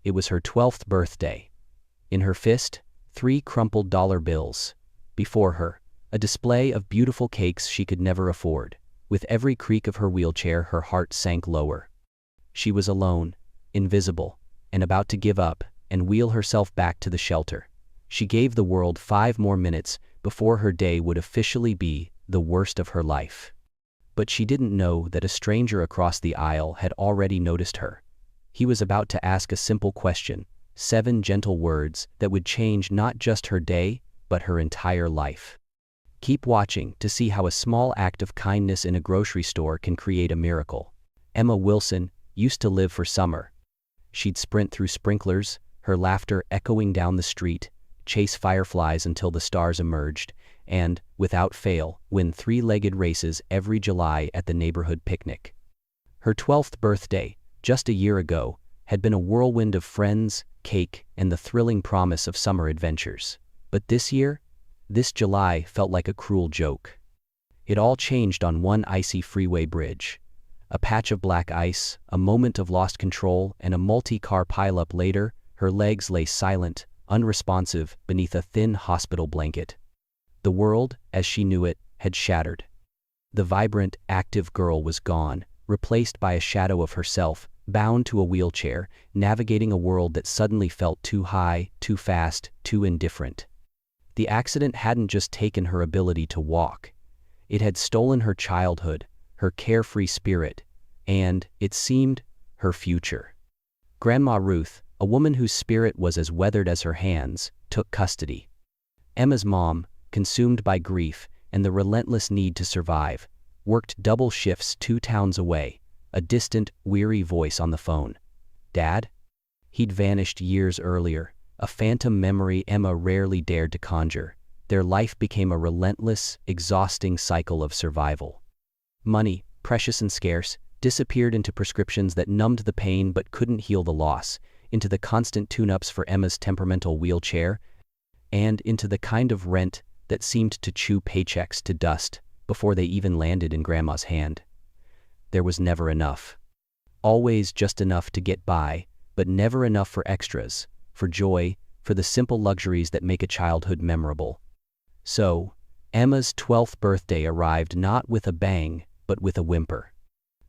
It was her 12th birthday. In her fist, 3 crumpled dollar bills. Before her, a display of beautiful cakes she could never afford. With every creak of her wheelchair, her heart sank lower. She was alone, invisible, and about to give up and wheel herself back to the shelter. She gave the world 5 more minutes before her day would officially be the worst of her life. But she didn't know that a stranger across the aisle had already noticed her. He was about to ask a simple question, 7 gentle words that would change not just her day, but her entire life. Keep watching to see how a small act of kindness in a grocery store can create a miracle. Emma Wilson used to live for summer. She'd sprint through sprinklers, her laughter echoing down the street, chase fireflies until the stars emerged, and, without fail, win 3-legged races every July at the neighborhood picnic. Her 12th birthday, just a year ago, had been a whirlwind of friends, cake, and the thrilling promise of summer adventures. But this year, this July felt like a cruel joke. It all changed on one icy freeway bridge. A patch of black ice, a moment of lost control, and a multi-car pileup later, her legs lay silent, unresponsive, beneath a thin hospital blanket. The world, as she knew it, had shattered. The vibrant, active girl was gone, replaced by a shadow of herself, bound to a wheelchair, navigating a world that suddenly felt too high, too fast, too indifferent. The accident hadn't just taken her ability to walk. It had stolen her childhood, her carefree spirit, and, it seemed, her future. Grandma Ruth, a woman whose spirit was as weathered as her hands, took custody. Emma's mom, consumed by grief and the relentless need to survive, worked double shifts 2 towns away, a distant, weary voice on the phone. Dad? He'd vanished years earlier, a phantom memory Emma rarely dared to conjure. Their life became a relentless, exhausting cycle of survival. Money, precious and scarce, disappeared into prescriptions that numbed the pain but couldn't heal the loss, into the constant tune-ups for Emma's temperamental wheelchair, and into the kind of rent that seemed to chew paychecks to dust before they even landed in Grandma's hand. There was never enough. Always just enough to get by, but never enough for extras, for joy, for the simple luxuries that make a childhood memorable. So, Emma's 12th birthday arrived not with a bang, but with a whimper.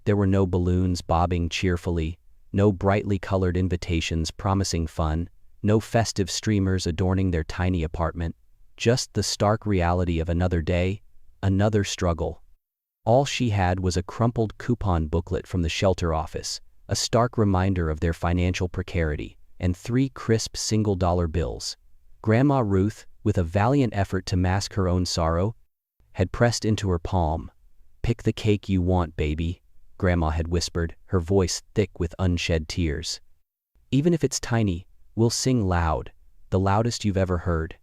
There were no balloons bobbing cheerfully, no brightly colored invitations promising fun, no festive streamers adorning their tiny apartment, just the stark reality of another day, another struggle. All she had was a crumpled coupon booklet from the shelter office, a stark reminder of their financial precarity, and 3 crisp single-dollar bills. Grandma Ruth, with a valiant effort to mask her own sorrow, had pressed into her palm. "Pick the cake you want, baby," Grandma had whispered, her voice thick with unshed tears. "Even if it's tiny, we'll sing loud, the loudest you've ever heard."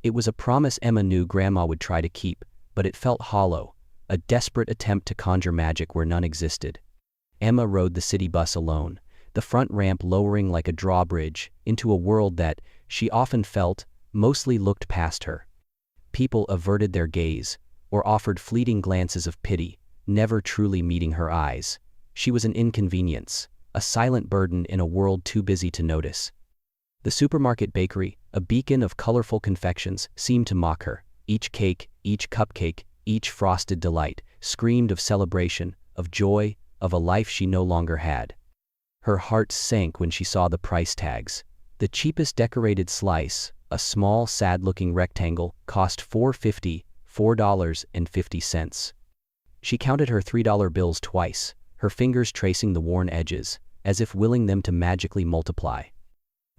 It was a promise Emma knew Grandma would try to keep, but it felt hollow, a desperate attempt to conjure magic where none existed. Emma rode the city bus alone, the front ramp lowering like a drawbridge into a world that, she often felt, mostly looked past her. People averted their gaze, or offered fleeting glances of pity, never truly meeting her eyes. She was an inconvenience, a silent burden in a world too busy to notice. The supermarket bakery, a beacon of colorful confections, seemed to mock her. Each cake, each cupcake, each frosted delight, screamed of celebration, of joy, of a life she no longer had. Her heart sank when she saw the price tags. The cheapest decorated slice, a small, sad-looking rectangle, cost $4.50. She counted her $3 bills twice, her fingers tracing the worn edges, as if willing them to magically multiply.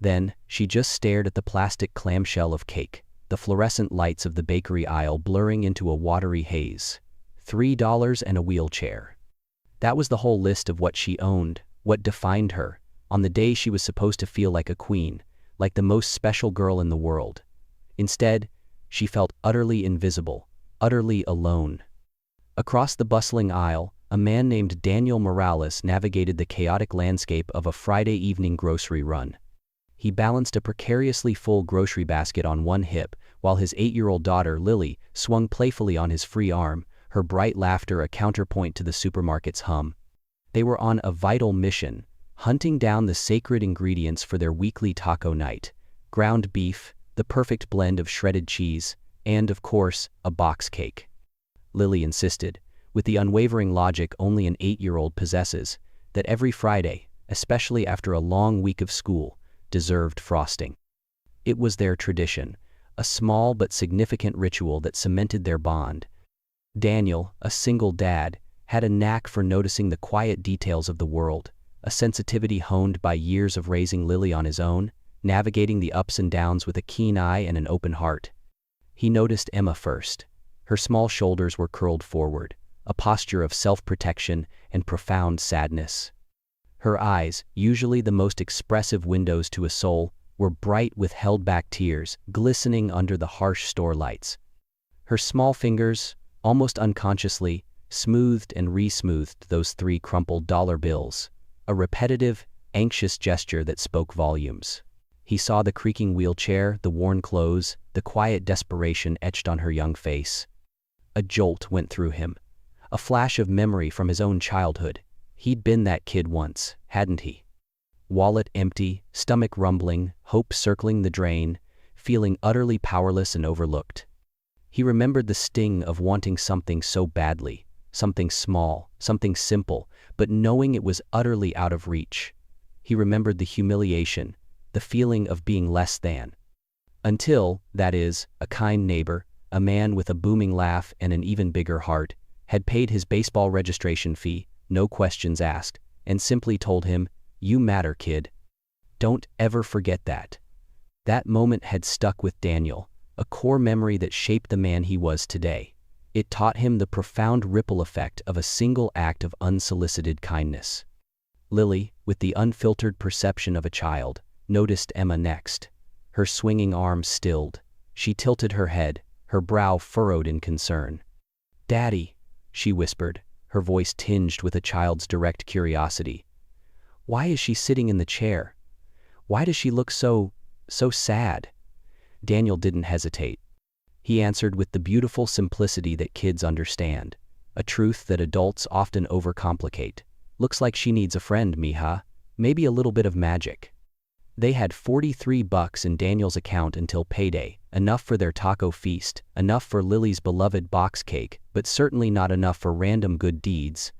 Then, she just stared at the plastic clamshell of cake, the fluorescent lights of the bakery aisle blurring into a watery haze. $3 and a wheelchair. That was the whole list of what she owned, what defined her, on the day she was supposed to feel like a queen, like the most special girl in the world. Instead, she felt utterly invisible, utterly alone. Across the bustling aisle, a man named Daniel Morales navigated the chaotic landscape of a Friday evening grocery run. He balanced a precariously full grocery basket on one hip, while his 8-year-old daughter, Lily, swung playfully on his free arm, her bright laughter a counterpoint to the supermarket's hum. They were on a vital mission, hunting down the sacred ingredients for their weekly taco night: ground beef, the perfect blend of shredded cheese, and, of course, a box cake. Lily insisted, with the unwavering logic only an 8-year-old possesses, that every Friday, especially after a long week of school, deserved frosting. It was their tradition, a small but significant ritual that cemented their bond. Daniel, a single dad, had a knack for noticing the quiet details of the world, a sensitivity honed by years of raising Lily on his own, navigating the ups and downs with a keen eye and an open heart. He noticed Emma first. Her small shoulders were curled forward, a posture of self-protection and profound sadness. Her eyes, usually the most expressive windows to a soul, were bright with held-back tears, glistening under the harsh store lights. Her small fingers, almost unconsciously, smoothed and re-smoothed those 3 crumpled dollar bills, a repetitive, anxious gesture that spoke volumes. He saw the creaking wheelchair, the worn clothes, the quiet desperation etched on her young face. A jolt went through him, a flash of memory from his own childhood. He'd been that kid once, hadn't he? Wallet empty, stomach rumbling, hope circling the drain, feeling utterly powerless and overlooked. He remembered the sting of wanting something so badly, something small, something simple, but knowing it was utterly out of reach. He remembered the humiliation, the feeling of being less than. Until, that is, a kind neighbor, a man with a booming laugh and an even bigger heart, had paid his baseball registration fee, no questions asked, and simply told him, "You matter, kid. Don't ever forget that." That moment had stuck with Daniel, a core memory that shaped the man he was today. It taught him the profound ripple effect of a single act of unsolicited kindness. Lily, with the unfiltered perception of a child, noticed Emma next. Her swinging arms stilled. She tilted her head, her brow furrowed in concern. "Daddy," she whispered, her voice tinged with a child's direct curiosity. "Why is she sitting in the chair? Why does she look so sad?" Daniel didn't hesitate. He answered with the beautiful simplicity that kids understand, a truth that adults often overcomplicate. "Looks like she needs a friend, mija. Maybe a little bit of magic." They had $43 in Daniel's account until payday, enough for their taco feast, enough for Lily's beloved box cake, but certainly not enough for random good deeds,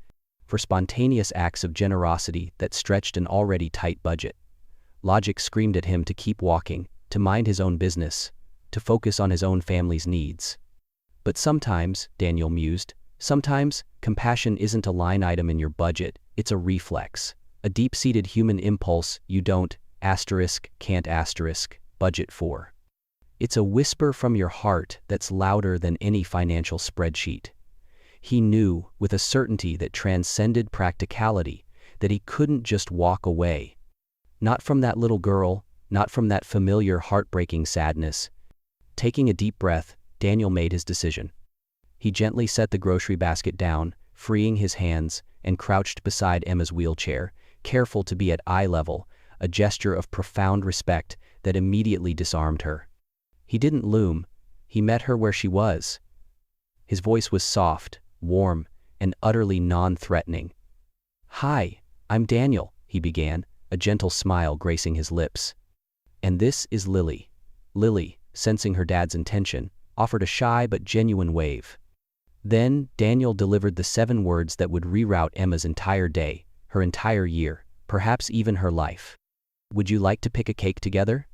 for spontaneous acts of generosity that stretched an already tight budget. Logic screamed at him to keep walking, to mind his own business, to focus on his own family's needs. But sometimes, Daniel mused, sometimes compassion isn't a line item in your budget, it's a reflex, a deep-seated human impulse you can't budget for. It's a whisper from your heart that's louder than any financial spreadsheet. He knew, with a certainty that transcended practicality, that he couldn't just walk away. Not from that little girl, not from that familiar heartbreaking sadness. Taking a deep breath, Daniel made his decision. He gently set the grocery basket down, freeing his hands, and crouched beside Emma's wheelchair, careful to be at eye level, a gesture of profound respect that immediately disarmed her. He didn't loom, he met her where she was. His voice was soft, warm, and utterly non-threatening. "Hi, I'm Daniel," he began, a gentle smile gracing his lips. "And this is Lily." Lily, sensing her dad's intention, offered a shy but genuine wave. Then Daniel delivered the 7 words that would reroute Emma's entire day, her entire year, perhaps even her life. "Would you like to pick a cake together?"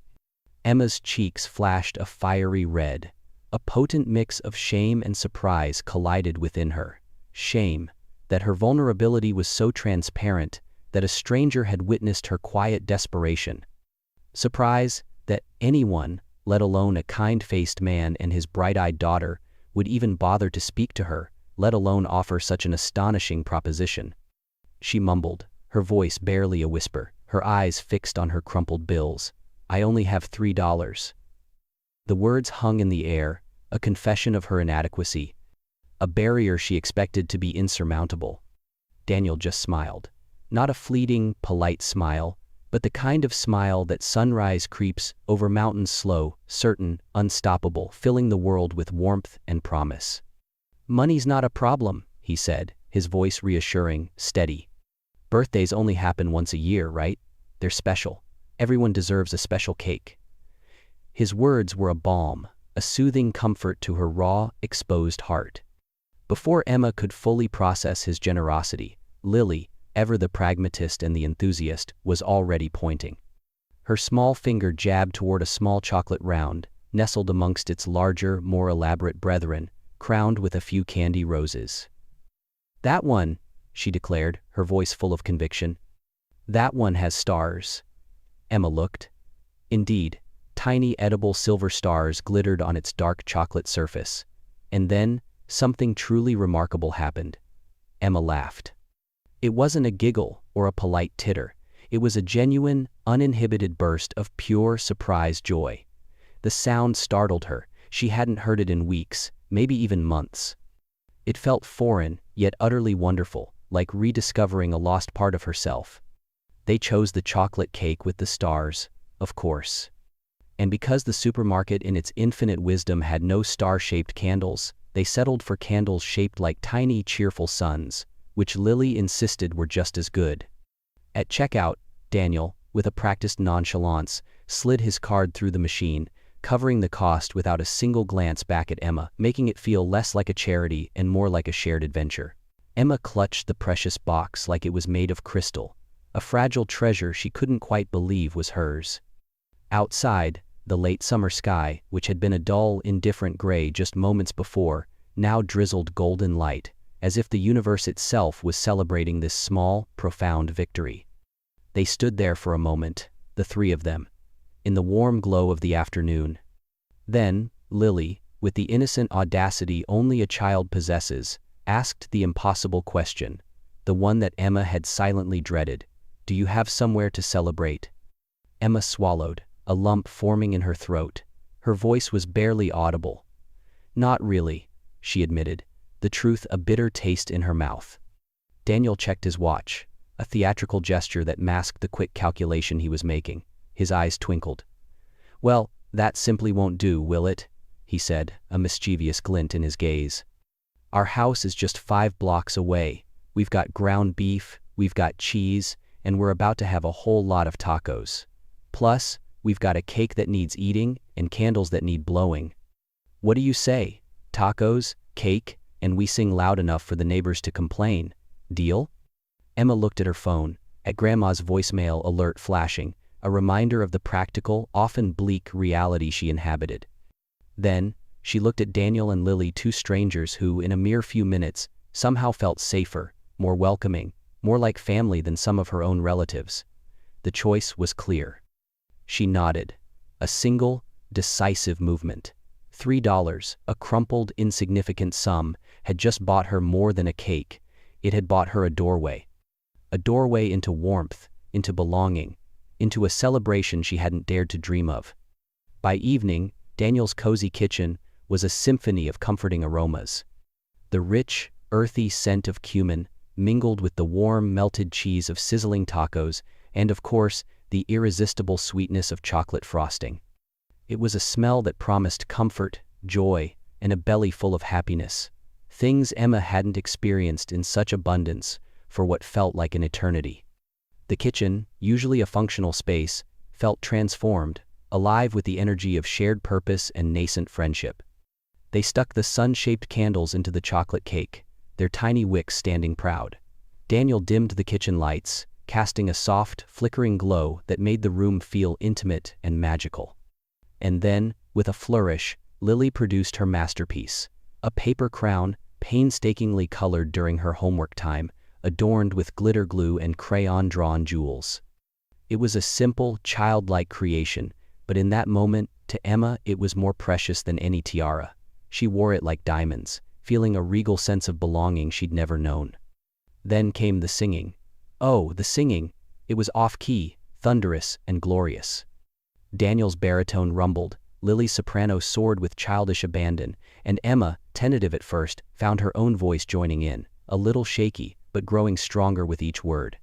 Emma's cheeks flashed a fiery red. A potent mix of shame and surprise collided within her. Shame, that her vulnerability was so transparent, that a stranger had witnessed her quiet desperation. Surprise, that anyone, let alone a kind-faced man and his bright-eyed daughter, would even bother to speak to her, let alone offer such an astonishing proposition. She mumbled, her voice barely a whisper, her eyes fixed on her crumpled bills. "I only have $3. The words hung in the air, a confession of her inadequacy, a barrier she expected to be insurmountable. Daniel just smiled. Not a fleeting, polite smile, but the kind of smile that sunrise creeps over mountains slow, certain, unstoppable, filling the world with warmth and promise. "Money's not a problem," he said, his voice reassuring, steady. Birthdays only happen once a year, right? They're special. Everyone deserves a special cake. His words were a balm, a soothing comfort to her raw, exposed heart. Before Emma could fully process his generosity, Lily, ever the pragmatist and the enthusiast, was already pointing. Her small finger jabbed toward a small chocolate round, nestled amongst its larger, more elaborate brethren, crowned with a few candy roses. "That one," she declared, her voice full of conviction. "That one has stars." Emma looked. Indeed, tiny edible silver stars glittered on its dark chocolate surface. And then, something truly remarkable happened. Emma laughed. It wasn't a giggle or a polite titter. It was a genuine, uninhibited burst of pure, surprised joy. The sound startled her. She hadn't heard it in weeks, maybe even months. It felt foreign, yet utterly wonderful, like rediscovering a lost part of herself. They chose the chocolate cake with the stars, of course. And because the supermarket in its infinite wisdom had no star-shaped candles, they settled for candles shaped like tiny, cheerful suns, which Lily insisted were just as good. At checkout, Daniel, with a practiced nonchalance, slid his card through the machine, covering the cost without a single glance back at Emma, making it feel less like a charity and more like a shared adventure. Emma clutched the precious box like it was made of crystal, a fragile treasure she couldn't quite believe was hers. Outside, the late summer sky, which had been a dull, indifferent gray just moments before, now drizzled golden light, as if the universe itself was celebrating this small, profound victory. They stood there for a moment, the three of them, in the warm glow of the afternoon. Then, Lily, with the innocent audacity only a child possesses, asked the impossible question, the one that Emma had silently dreaded. "Do you have somewhere to celebrate?" Emma swallowed, a lump forming in her throat. Her voice was barely audible. "Not really," she admitted, the truth a bitter taste in her mouth. Daniel checked his watch, a theatrical gesture that masked the quick calculation he was making. His eyes twinkled. "Well, that simply won't do, will it?" he said, a mischievous glint in his gaze. "Our house is just 5 blocks away. We've got ground beef, we've got cheese, and we're about to have a whole lot of tacos. Plus, we've got a cake that needs eating and candles that need blowing. What do you say? Tacos, cake, and we sing loud enough for the neighbors to complain. Deal?" Emma looked at her phone, at Grandma's voicemail alert flashing, a reminder of the practical, often bleak reality she inhabited. Then, she looked at Daniel and Lily, two strangers who, in a mere few minutes, somehow felt safer, more welcoming, more like family than some of her own relatives. The choice was clear. She nodded. A single, decisive movement. $3, a crumpled, insignificant sum, had just bought her more than a cake. It had bought her a doorway. A doorway into warmth, into belonging, into a celebration she hadn't dared to dream of. By evening, Daniel's cozy kitchen was a symphony of comforting aromas. The rich, earthy scent of cumin mingled with the warm, melted cheese of sizzling tacos, and of course, the irresistible sweetness of chocolate frosting. It was a smell that promised comfort, joy, and a belly full of happiness, things Emma hadn't experienced in such abundance for what felt like an eternity. The kitchen, usually a functional space, felt transformed, alive with the energy of shared purpose and nascent friendship. They stuck the sun-shaped candles into the chocolate cake, their tiny wicks standing proud. Daniel dimmed the kitchen lights, casting a soft, flickering glow that made the room feel intimate and magical. And then, with a flourish, Lily produced her masterpiece, a paper crown, painstakingly colored during her homework time, adorned with glitter glue and crayon-drawn jewels. It was a simple, childlike creation, but in that moment, to Emma, it was more precious than any tiara. She wore it like diamonds, feeling a regal sense of belonging she'd never known. Then came the singing. Oh, the singing! It was off-key, thunderous, and glorious. Daniel's baritone rumbled, Lily's soprano soared with childish abandon, and Emma, tentative at first, found her own voice joining in, a little shaky, but growing stronger with each word.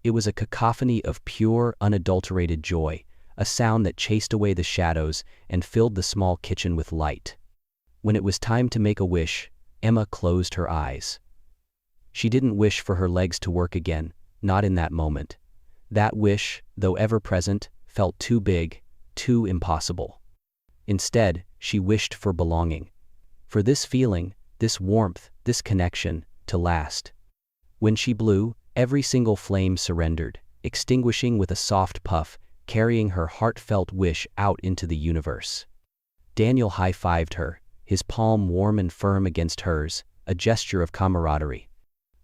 It was a cacophony of pure, unadulterated joy, a sound that chased away the shadows and filled the small kitchen with light. When it was time to make a wish, Emma closed her eyes. She didn't wish for her legs to work again, not in that moment. That wish, though ever present, felt too big, too impossible. Instead, she wished for belonging. For this feeling, this warmth, this connection, to last. When she blew, every single flame surrendered, extinguishing with a soft puff, carrying her heartfelt wish out into the universe. Daniel high-fived her, his palm warm and firm against hers, a gesture of camaraderie.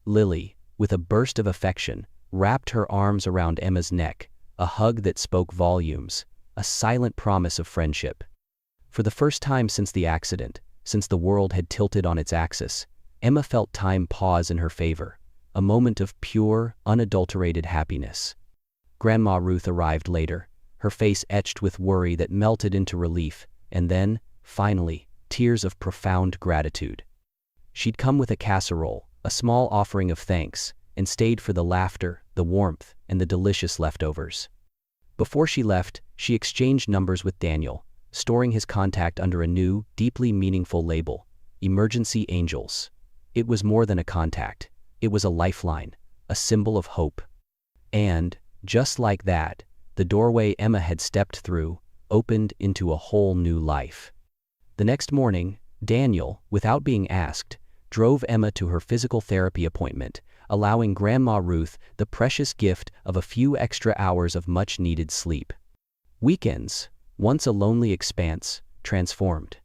Lily, with a burst of affection, wrapped her arms around Emma's neck, a hug that spoke volumes, a silent promise of friendship. For the first time since the accident, since the world had tilted on its axis, Emma felt time pause in her favor, a moment of pure, unadulterated happiness. Grandma Ruth arrived later, her face etched with worry that melted into relief, and then, finally, tears of profound gratitude. She'd come with a casserole, a small offering of thanks, and stayed for the laughter, the warmth, and the delicious leftovers. Before she left, she exchanged numbers with Daniel, storing his contact under a new, deeply meaningful label, Emergency Angels. It was more than a contact. It was a lifeline, a symbol of hope. And, just like that, the doorway Emma had stepped through opened into a whole new life. The next morning, Daniel, without being asked, drove Emma to her physical therapy appointment, allowing Grandma Ruth the precious gift of a few extra hours of much-needed sleep. Weekends, once a lonely expanse, transformed.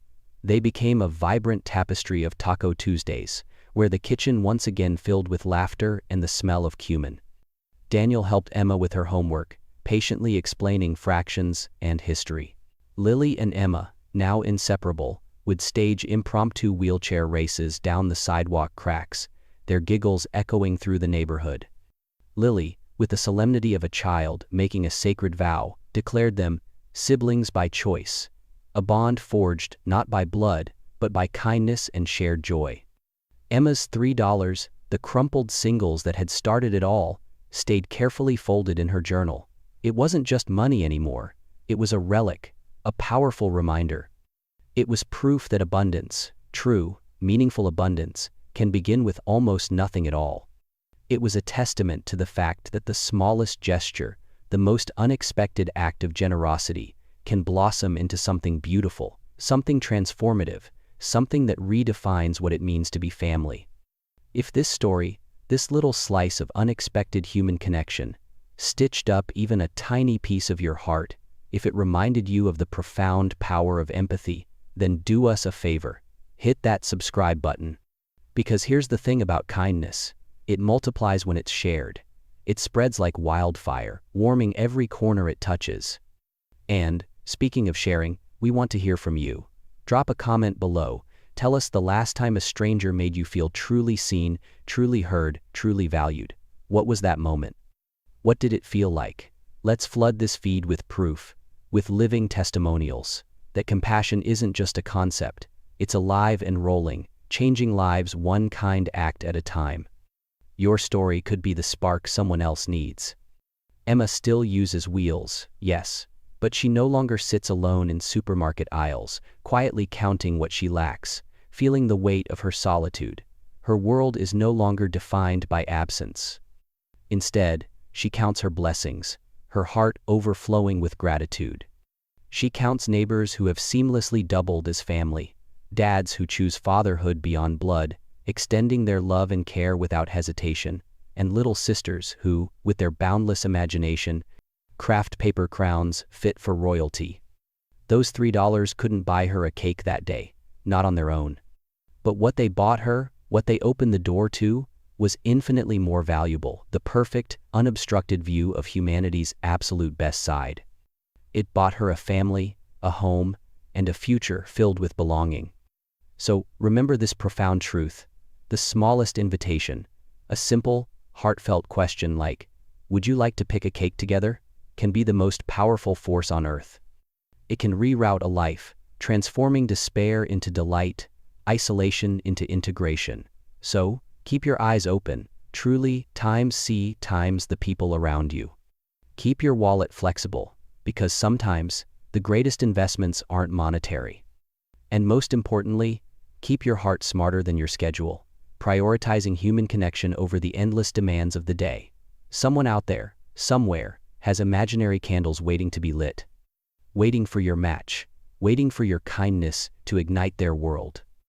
They became a vibrant tapestry of Taco Tuesdays, where the kitchen once again filled with laughter and the smell of cumin. Daniel helped Emma with her homework, patiently explaining fractions and history. Lily and Emma, now inseparable, would stage impromptu wheelchair races down the sidewalk cracks, their giggles echoing through the neighborhood. Lily, with the solemnity of a child making a sacred vow, declared them siblings by choice, a bond forged not by blood, but by kindness and shared joy. Emma's $3, the crumpled singles that had started it all, stayed carefully folded in her journal. It wasn't just money anymore. It was a relic, a powerful reminder. It was proof that abundance, true, meaningful abundance, can begin with almost nothing at all. It was a testament to the fact that the smallest gesture, the most unexpected act of generosity, can blossom into something beautiful, something transformative, something that redefines what it means to be family. If this story, this little slice of unexpected human connection, stitched up even a tiny piece of your heart, if it reminded you of the profound power of empathy, then do us a favor. Hit that subscribe button. Because here's the thing about kindness. It multiplies when it's shared. It spreads like wildfire, warming every corner it touches. And, speaking of sharing, we want to hear from you. Drop a comment below. Tell us the last time a stranger made you feel truly seen, truly heard, truly valued. What was that moment? What did it feel like? Let's flood this feed with proof, with living testimonials, that compassion isn't just a concept, it's alive and rolling, changing lives one kind act at a time. Your story could be the spark someone else needs. Emma still uses wheels, yes, but she no longer sits alone in supermarket aisles, quietly counting what she lacks, feeling the weight of her solitude. Her world is no longer defined by absence. Instead, she counts her blessings, her heart overflowing with gratitude. She counts neighbors who have seamlessly doubled as family, dads who choose fatherhood beyond blood, extending their love and care without hesitation, and little sisters who, with their boundless imagination, craft paper crowns fit for royalty. Those $3 couldn't buy her a cake that day, not on their own. But what they bought her, what they opened the door to, was infinitely more valuable, the perfect, unobstructed view of humanity's absolute best side. It bought her a family, a home, and a future filled with belonging. So, remember this profound truth. The smallest invitation, a simple, heartfelt question like, "Would you like to pick a cake together?" can be the most powerful force on earth. It can reroute a life, transforming despair into delight, isolation into integration. So, keep your eyes open, truly, times the people around you. Keep your wallet flexible, because sometimes, the greatest investments aren't monetary. And most importantly, keep your heart smarter than your schedule, prioritizing human connection over the endless demands of the day. Someone out there, somewhere, has imaginary candles waiting to be lit. Waiting for your match. Waiting for your kindness to ignite their world.